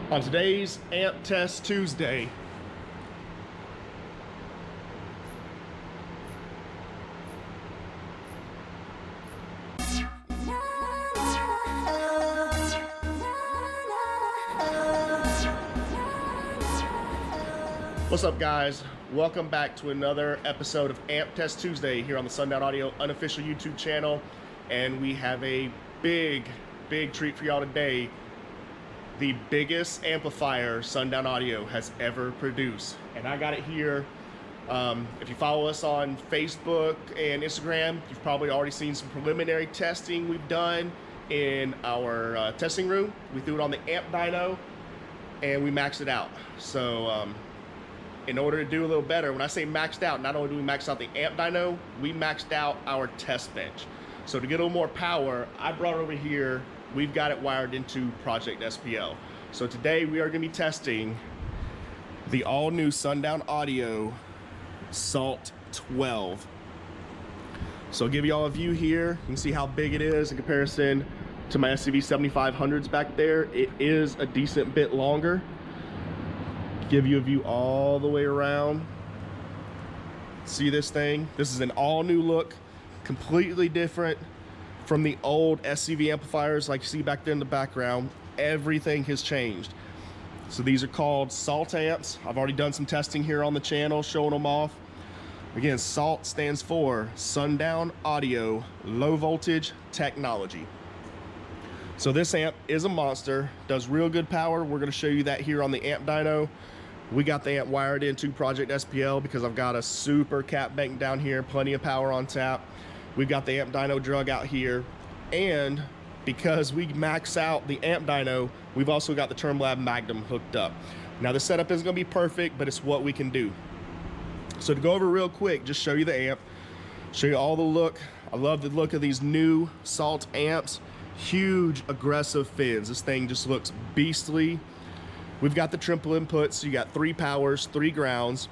On today's Amp Test Tuesday, what's up guys? Welcome back to another episode of Amp Test Tuesday here on the Sundown Audio unofficial YouTube channel. And we have a big treat for y'all today. The biggest amplifier Sundown Audio has ever produced. And I got it here. If you follow us on Facebook and Instagram, you've probably already seen some preliminary testing we've done in our testing room. We threw it on the amp dyno and we maxed it out. So in order to do a little better, when I say maxed out, not only do we max out the amp dyno, we maxed out our test bench. So to get a little more power, I brought it over here. We've got it wired into Project SPL. So today we are going to be testing the all-new Sundown Audio Salt-12. So I'll give you all a view here. You can see how big it is in comparison to my SCV 7500s back there. It is a decent bit longer. Give you a view all the way around. See this thing? This is an all-new look, completely different from the old SCV amplifiers like you see back there in the background. Everything has changed. So these are called Salt amps. I've already done some testing here on the channel showing them off. Again, Salt stands for Sundown Audio Low Voltage Technology. So this amp is a monster, does real good power. We're going to show you that here on the amp dyno. We got the amp wired into Project SPL because I've got a super cap bank down here, plenty of power on tap. We've got the amp dyno drug out here, and because we max out the amp dyno, we've also got the Termlab Magnum hooked up. Now the setup isn't gonna be perfect, but it's what we can do. So to go over real quick, just show you the amp, show you all the look. I love the look of these new Salt amps. Huge aggressive fins. This thing just looks beastly. We've got the triple inputs, so you got 3 powers, 3 grounds.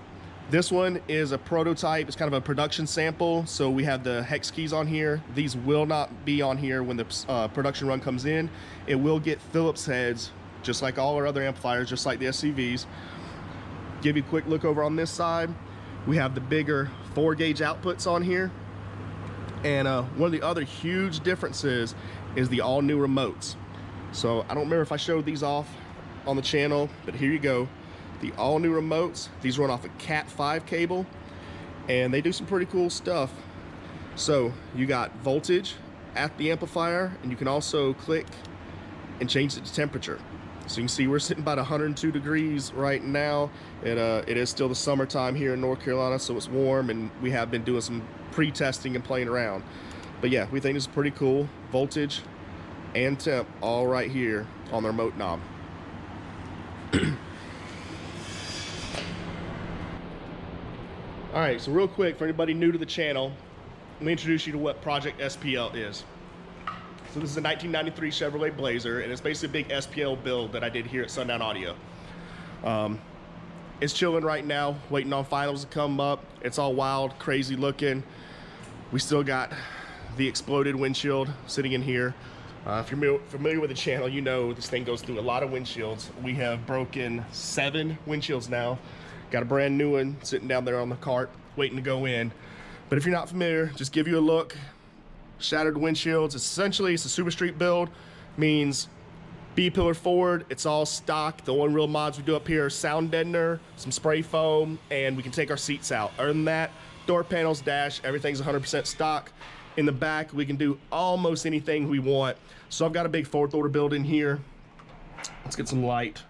This one is a prototype. It's kind of a production sample, so we have the hex keys on here. These will not be on here when the production run comes in. It will get Phillips heads, just like all our other amplifiers, just like the SCVs. Give you a quick look over on this side. We have the bigger 4-gauge outputs on here. And one of the other huge differences is the all-new remotes. So I don't remember if I showed these off on the channel, but here you go. The all-new remotes. These run off a Cat 5 cable, and they do some pretty cool stuff. So you got voltage at the amplifier, and you can also click and change the temperature. So you can see we're sitting about 102 degrees right now. It is still the summertime here in North Carolina, so it's warm, and we have been doing some pre-testing and playing around. But yeah, we think this is pretty cool. Voltage and temp all right here on the remote knob. All right, so real quick, for anybody new to the channel, let me introduce you to what Project SPL is. So this is a 1993 Chevrolet Blazer, and it's basically a big SPL build that I did here at Sundown Audio. It's chilling right now, waiting on finals to come up. It's all wild, crazy looking. We still got the exploded windshield sitting in here. If you're familiar with the channel, you know this thing goes through a lot of windshields. We have broken 7 windshields now. Got a brand new one sitting down there on the cart waiting to go in. But if you're not familiar, just give you a look. Shattered windshields. Essentially, it's a Super Street build. Means B-pillar forward. It's all stock. The only real mods we do up here are sound deadener, some spray foam, and we can take our seats out. Other than that, door panels, dash, everything's 100% stock. In the back, we can do almost anything we want. So I've got a big 4th order build in here. Let's get some light.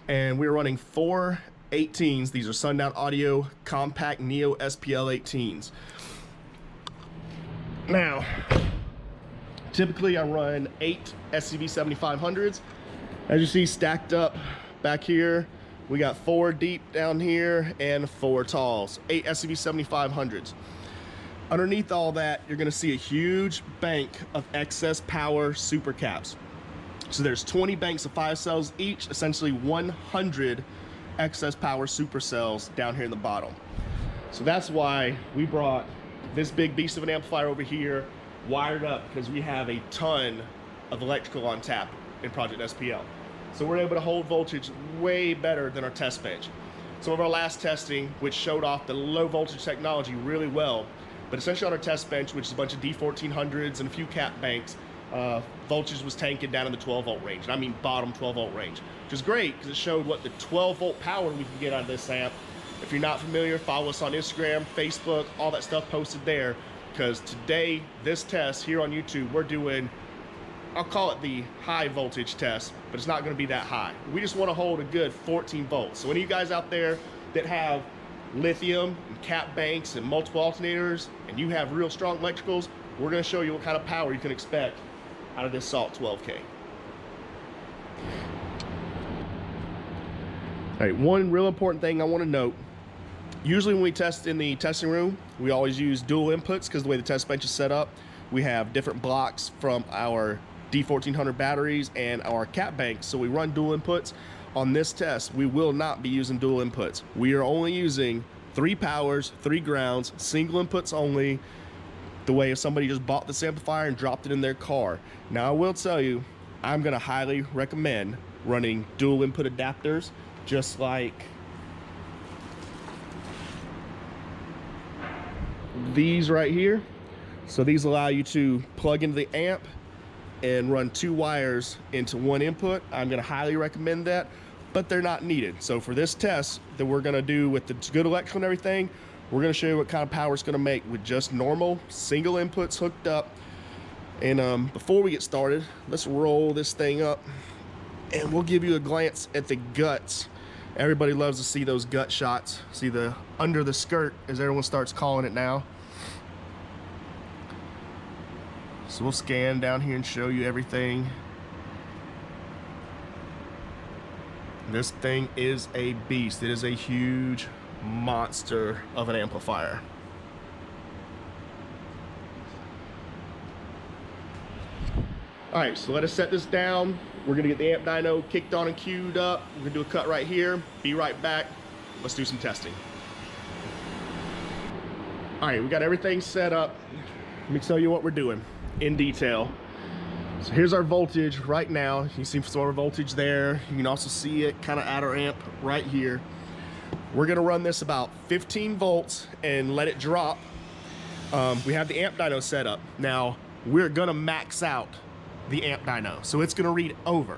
And we're running 4 18s. These are Sundown Audio Compact Neo SPL 18s. Now, typically I run 8 SCV 7500s. As you see stacked up back here, we got 4 deep down here and 4 talls, 8 SCV 7500s. Underneath all that, you're gonna see a huge bank of excess power super caps. So there's 20 banks of 5 cells each, essentially 100 excess power supercells down here in the bottom. So that's why we brought this big beast of an amplifier over here wired up, because we have a ton of electrical on tap in Project SPL. So we're able to hold voltage way better than our test bench. Some of our last testing, which showed off the low voltage technology really well, but essentially on our test bench, which is a bunch of D1400s and a few cap banks, voltage was tanking down in the 12 volt range. And I mean bottom 12 volt range, which is great because it showed what the 12 volt power we can get out of this amp. If you're not familiar, follow us on Instagram, Facebook, all that stuff posted there, because today, this test here on YouTube, we're doing, I'll call it the high voltage test, but it's not going to be that high. We just want to hold a good 14 volts. So any of you guys out there that have lithium and cap banks and multiple alternators, and you have real strong electricals, we're going to show you what kind of power you can expect out of this Salt-12K. All right, one real important thing I want to note. Usually when we test in the testing room, we always use dual inputs because the way the test bench is set up, we have different blocks from our D1400 batteries and our cap banks, so we run dual inputs. On this test, we will not be using dual inputs. We are only using 3 powers, 3 grounds, single inputs only, the way if somebody just bought this amplifier and dropped it in their car. Now I will tell you, I'm gonna highly recommend running dual input adapters, just like these right here. So these allow you to plug into the amp and run 2 wires into 1 input. I'm gonna highly recommend that, but they're not needed. So for this test that we're gonna do with the good electrical and everything, we're gonna show you what kind of power it's gonna make with just normal single inputs hooked up. And before we get started, let's roll this thing up and we'll give you a glance at the guts. Everybody loves to see those gut shots. See the under the skirt, as everyone starts calling it now. So we'll scan down here and show you everything. This thing is a beast. It is a huge monster of an amplifier. All right, so let us set this down. We're gonna get the amp dyno kicked on and queued up. We're gonna do a cut right here. Be right back. Let's do some testing. All right, we got everything set up. Let me tell you what we're doing in detail. So here's our voltage right now. You can see some of our voltage there. You can also see it kind of at our amp right here. We're gonna run this about 15 volts and let it drop. We have the amp dyno set up. Now, we're gonna max out the amp dyno, so it's gonna read over.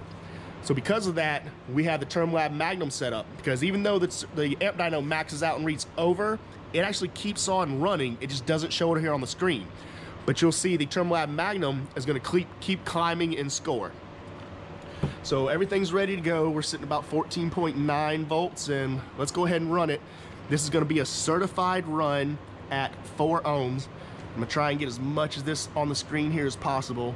So because of that, we have the TermLab Magnum set up, because even though the amp dyno maxes out and reads over, it actually keeps on running. It just doesn't show it here on the screen. But you'll see the TermLab Magnum is gonna keep climbing in score. So everything's ready to go. We're sitting about 14.9 volts, and let's go ahead and run it. This is gonna be a certified run at 4 ohms. I'm gonna try and get as much of this on the screen here as possible.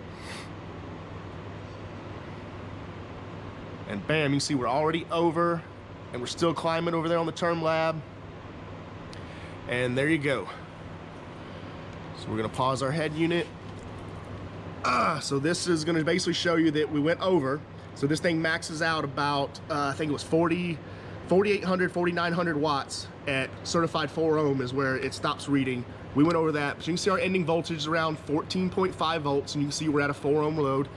And bam, you see we're already over, and we're still climbing over there on the TermLab. And there you go. So we're gonna pause our head unit. So this is gonna basically show you that we went over. So this thing maxes out about, I think it was 4,800, 4,900 watts at certified 4 ohm is where it stops reading. We went over that, but you can see our ending voltage is around 14.5 volts, and you can see we're at a 4 ohm load.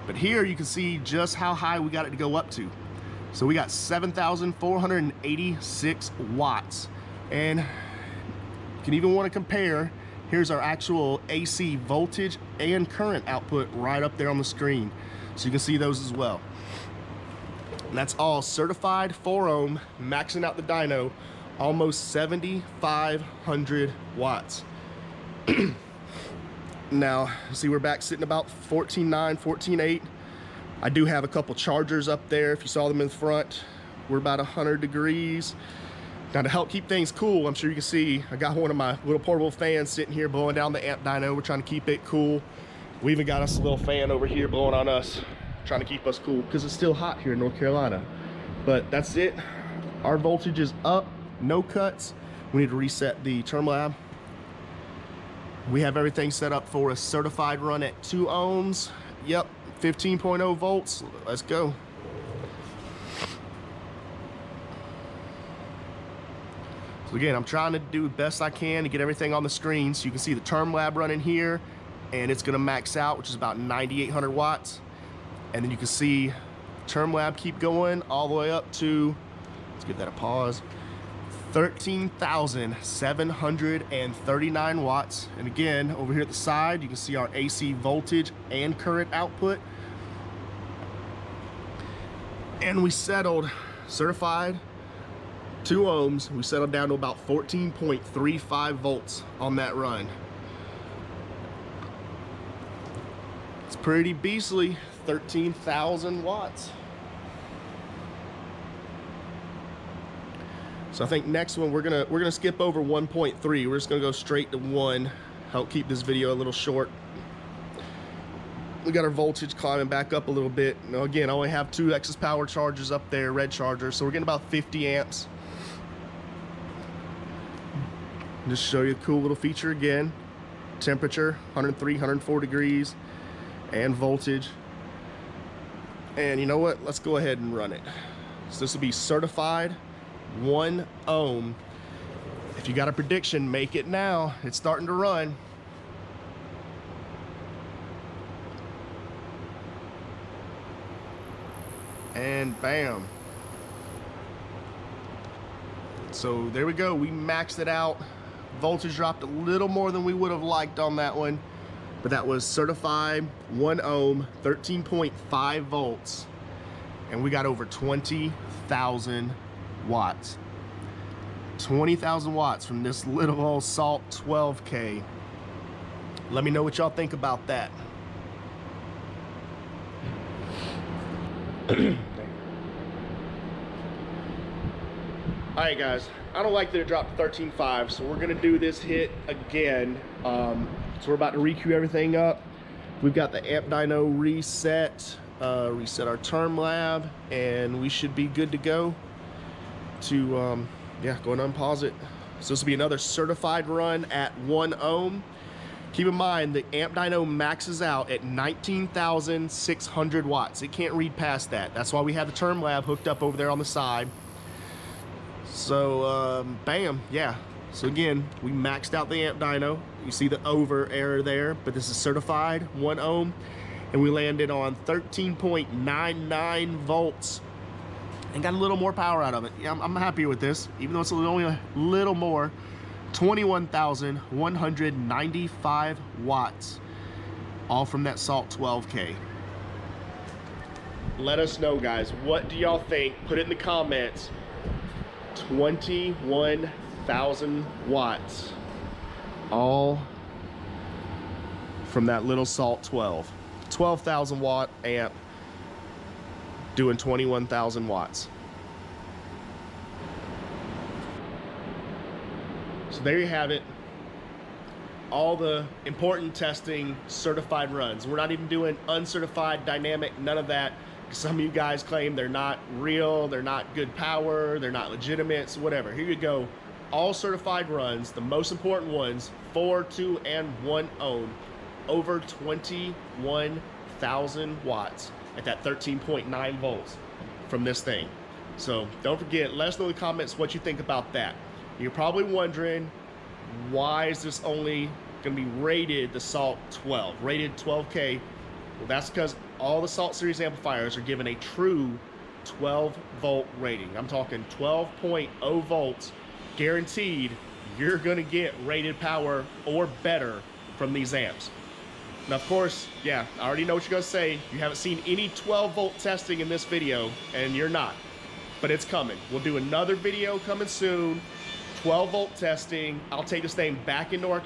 But here you can see just how high we got it to go up to. So we got 7,486 watts. And you can even want to compare, here's our actual AC voltage and current output right up there on the screen. So you can see those as well. And that's all certified 4 ohm, maxing out the dyno, almost 7,500 watts. Now, see we're back sitting about 14.9, 14.8. I do have a couple chargers up there. If you saw them in front, we're about 100 degrees. Now to help keep things cool, I'm sure you can see, I got one of my little portable fans sitting here blowing down the amp dyno. We're trying to keep it cool. We even got us a little fan over here blowing on us, trying to keep us cool because it's still hot here in North Carolina. But that's it. Our voltage is up, no cuts. We need to reset the TermLab. We have everything set up for a certified run at 2 ohms. Yep, 15.0 volts. Let's go. So again, I'm trying to do the best I can to get everything on the screen. So you can see the TermLab running here, and it's gonna max out, which is about 9,800 watts. And then you can see Term lab keep going all the way up to, let's give that a pause, 13,739 watts. And again, over here at the side, you can see our AC voltage and current output. And we settled, certified 2 ohms, we settled down to about 14.35 volts on that run. It's pretty beastly, 13,000 watts. So I think next one we're gonna skip over 1.3. We're just gonna go straight to 1. Help keep this video a little short. We got our voltage climbing back up a little bit. Now again, I only have 2 excess power chargers up there, red chargers, so we're getting about 50 amps. Just show you a cool little feature again. Temperature, 103, 104 degrees, and voltage. And you know what? Let's go ahead and run it. So this will be certified 1 ohm. If you got a prediction, make it now. It's starting to run. And bam. So there we go. We maxed it out. Voltage dropped a little more than we would have liked on that one, but that was certified 1 ohm, 13.5 volts, and we got over 20,000 watts. 20,000 watts from this little old Salt-12K. Let me know what y'all think about that. Alright guys, I don't like that it dropped to 13.5, so we're gonna do this hit again. So we're about to re-queue everything up. We've got the amp dyno reset, reset our term lab, and we should be good to go to, yeah, go and unpause it. So this will be another certified run at 1 ohm. Keep in mind, the amp dyno maxes out at 19,600 watts. It can't read past that. That's why we have the term lab hooked up over there on the side. So, bam, yeah. So again, we maxed out the amp dyno. You see the over error there, but this is certified 1 ohm. And we landed on 13.99 volts and got a little more power out of it. Yeah, I'm happy with this, even though it's only a little more. 21,195 watts, all from that Salt-12K. Let us know, guys. What do y'all think? Put it in the comments. 21,000 watts, all from that little Salt-12. 12,000 watt amp doing 21,000 watts. So there you have it. All the important testing, certified runs. We're not even doing uncertified, dynamic, none of that. Some of you guys claim they're not real, they're not good power, they're not legitimate, so whatever. Here you go. All certified runs, the most important ones, 4, 2, and 1 ohm, over 21,000 watts at that 13.9 volts from this thing. So don't forget, let us know in the comments what you think about that. You're probably wondering, why is this only going to be rated the Salt-12, rated 12K? Well, that's because all the Salt series amplifiers are given a true 12 volt rating. I'm talking 12.0 volts guaranteed. You're going to get rated power or better from these amps. Now, of course, yeah, I already know what you're going to say. You haven't seen any 12 volt testing in this video, and you're not, but it's coming. We'll do another video coming soon. 12 volt testing. I'll take this thing back into our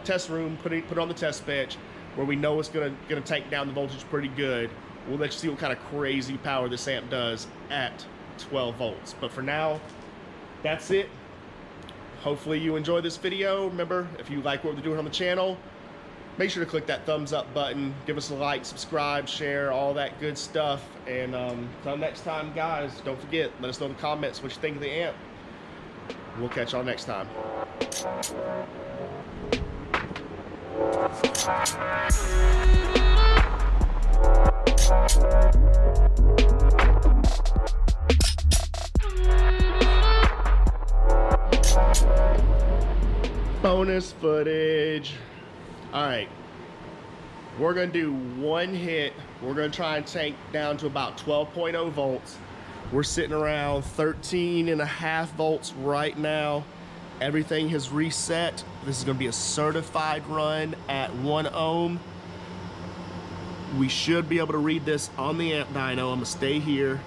test room, put it on the test bench, where we know it's gonna take down the voltage pretty good. We'll let you see what kind of crazy power this amp does at 12 volts. But for now, that's it. Hopefully you enjoyed this video. Remember, if you like what we're doing on the channel, make sure to click that thumbs up button, give us a like, subscribe, share, all that good stuff. And until next time, guys, don't forget, let us know in the comments what you think of the amp. We'll catch y'all next time. Bonus footage. All right, we're gonna do one hit We're gonna try and tank down to about 12.0 volts. We're sitting around 13.5 volts right now. Everything has reset. This is gonna be a certified run at 1 ohm. We should be able to read this on the amp dyno. I'm gonna stay here.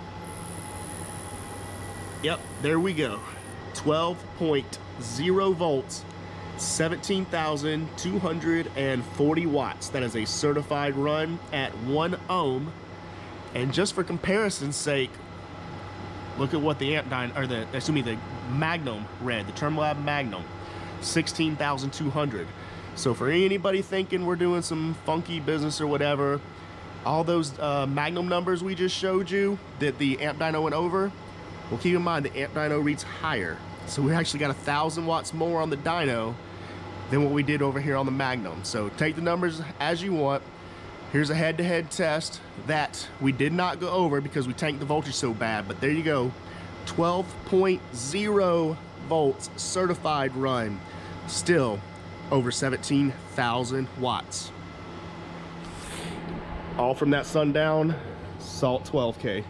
Yep, there we go. 12.0 volts, 17,240 watts. That is a certified run at 1 ohm. And just for comparison's sake, look at what the amp dyno, or the Magnum read, the Termolab Magnum, 16,200. So for anybody thinking we're doing some funky business or whatever, all those Magnum numbers we just showed you that the amp dyno went over, well, keep in mind the amp dyno reads higher. So we actually got 1,000 watts more on the dyno than what we did over here on the Magnum. So take the numbers as you want. Here's a head-to-head test that we did not go over because we tanked the voltage so bad, but there you go. 12.0 volts certified run, still over 17,000 watts. All from that Sundown Salt-12K.